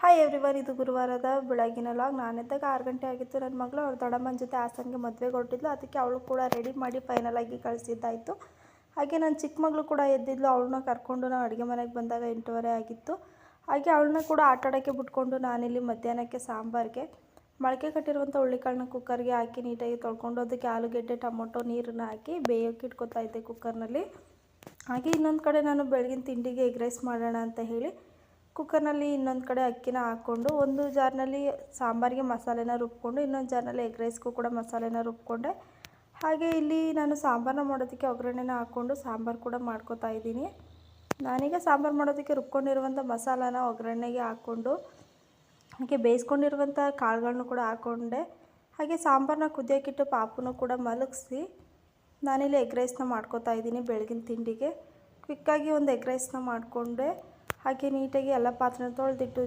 Hi everyone, ಇದು ಗುರುವಾರದ ಬೆಳಗಿನ log. ನಾನಿದ್ದಾಗ 6 ಗಂಟೆ ಆಗಿತ್ತು. ನನ್ನ ಮಗಳು ಅವ್ರ ದೊಡ್ಡಮ್ಮನ ಜೊತೆ ಹಾಸನ್ಗೆ ಮದುವೆಗೆ ಹೊರಟಿದ್ಲು. ಅದಕ್ಕೆ ಅವಳು ಕೂಡ ರೆಡಿ ಮಾಡಿ ಫೈನಲ್ ಆಗಿ ಕಳಿಸಿದ್ದಾಯಿತು. ಹಾಗೆ ನನ್ನ ಚಿಕ್ಕ ಮಗಳು ಕೂಡ ಎದ್ದಿದ್ಲು. ಅವಳನ್ನ ಕರ್ಕೊಂಡು ನಾವು ಅಡುಗೆ ಮನೆಗೆ ಬಂದಾಗ 8:30 ಆಗಿತ್ತು. ಹಾಗೆ ಅವಳನ್ನ ಕೂಡ ಆಟಾಡೋಕ್ಕೆ ಬಿಟ್ಕೊಂಡು ನಾನಿಲ್ಲಿ ಮಧ್ಯಾಹ್ನಕ್ಕೆ ಸಾಂಬಾರಿಗೆ ಮೊಳಕೆ ಕಟ್ಟಿರುವಂಥ ಹುಳ್ಳಿಕಾಳನ್ನ ಕುಕ್ಕರ್ಗೆ ಹಾಕಿ ನೀಟಾಗಿ ತೊಳ್ಕೊಂಡು ಅದಕ್ಕೆ ಆಲೂಗೆಡ್ಡೆ, ಟೊಮೊಟೊ, ನೀರನ್ನು ಹಾಕಿ ಬೇಯೋಕ್ಕೆ ಇಟ್ಕೊತಾ ಇದ್ದೆ ಕುಕ್ಕರ್ನಲ್ಲಿ. ಹಾಗೆ ಇನ್ನೊಂದು ಕಡೆ ನಾನು ಬೆಳಗಿನ ತಿಂಡಿಗೆ ಎಗ್ ರೈಸ್ ಮಾಡೋಣ ಅಂತ ಹೇಳಿ ಕುಕ್ಕರ್ನಲ್ಲಿ ಇನ್ನೊಂದು ಕಡೆ ಅಕ್ಕಿನ ಹಾಕ್ಕೊಂಡು ಒಂದು ಜಾರ್ನಲ್ಲಿ ಸಾಂಬಾರಿಗೆ ಮಸಾಲೆನ ರುಬ್ಕೊಂಡು ಇನ್ನೊಂದು ಜಾರ್ನಲ್ಲಿ ಎಗ್ ರೈಸ್ಗೂ ಕೂಡ ಮಸಾಲೆನ ರುಬ್ಕೊಂಡೆ. ಹಾಗೆ ಇಲ್ಲಿ ನಾನು ಸಾಂಬಾರನ್ನ ಮಾಡೋದಕ್ಕೆ ಒಗ್ಗರಣೆನ ಹಾಕ್ಕೊಂಡು ಸಾಂಬಾರು ಕೂಡ ಮಾಡ್ಕೋತಾ ಇದ್ದೀನಿ. ನಾನೀಗ ಸಾಂಬಾರು ಮಾಡೋದಕ್ಕೆ ರುಬ್ಕೊಂಡಿರುವಂಥ ಮಸಾಲಾನ ಒಗ್ಗರಣೆಗೆ ಹಾಕ್ಕೊಂಡು ಹಾಗೆ ಬೇಯಿಸ್ಕೊಂಡಿರುವಂಥ ಕಾಳುಗಳನ್ನೂ ಕೂಡ ಹಾಕ್ಕೊಂಡೆ. ಹಾಗೆ ಸಾಂಬಾರನ್ನ ಕುದಿಯೋಕ್ಕಿಟ್ಟು ಪಾಪುನೂ ಕೂಡ ಮಲಗಿಸಿ ನಾನಿಲ್ಲಿ ಎಗ್ ರೈಸ್ನ ಮಾಡ್ಕೋತಾ ಇದ್ದೀನಿ. ಬೆಳಗಿನ ತಿಂಡಿಗೆ ಕ್ವಿಕ್ಕಾಗಿ ಒಂದು ಎಗ್ ರೈಸ್ನ ಮಾಡಿಕೊಂಡೆ. ಹಾಗೆ ನೀಟಾಗಿ ಎಲ್ಲ ಪಾತ್ರೆನ ತೊಳೆದಿಟ್ಟು